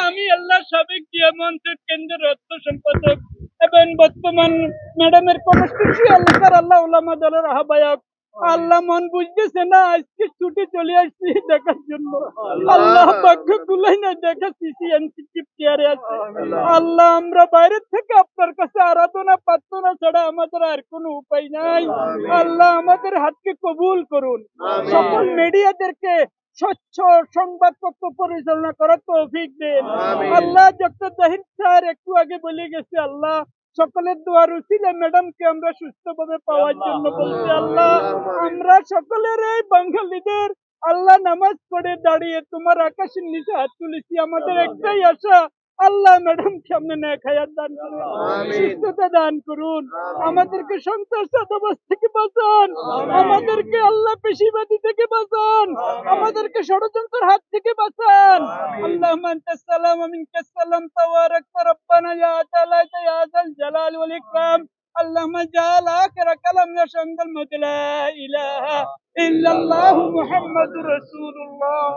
আমি আল্লাহ সাবেক জিয়া মঞ্চের কেন্দ্রের অর্থ সম্পাদক এবং বর্তমান ম্যাডামের কনস্টিটিউশন এলাকার আল্লাহ উলামা দলের আহ্বায়ক। আল্লাহ মন বুঝতেছে না, আজকে ছুটি চলে আসছি দেখার জন্য। আল্লাহ ভাগ্য গুলাই না দেখা সিসিএনসি চেয়ারে আছে। আল্লাহ আমরা বাইরের থেকে আপনার কাছে আরাধনা প্রার্থনা ছাড়া আমাদের আর কোনো উপায় নাই। আল্লাহ আমাদের হাতকে কবুল করুন। সকল মিডিয়াদেরকে স্বচ্ছ সংবাদপত্র পরিচালনা করার তৌফিক দেন। আল্লাহ ডক্টর জাহিদ স্যার একটু আগে বলে গেছে, আল্লাহ সকলের দোয়ার উসিলে ম্যাডামকে আমরা সুস্থভাবে পাওয়ার জন্য বলছি। আল্লাহ আমরা সকলের এই বাঙালিদের আল্লাহ নামাজ পড়ে দাঁড়িয়ে তোমার আকাশের নিচে হাত তুলেছি। আমাদের একটাই আশা, আল্লাহ ম্যাডামকে আপনি নেক হায়াত দান করুন, সুস্থতা দান করুন, আমাদেরকে সন্ত্রাসবাদ থেকে বাঁচান, আমাদেরকে আল্লাহ পেশিবাদী থেকে বাঁচান, আমাদেরকে ষড়যন্ত্রের হাত থেকে বাঁচান। আল্লাহুম্মা আনতাস সালাম ওয়া মিনকাস সালাম তাবারাকতা রব্বানা ইয়া তাআলা ইয়া যাল জালাল ওয়াল ইকরাম। اللهم اجعل آخر كلامنا عند الموت لا إله إلا الله محمد رسول الله.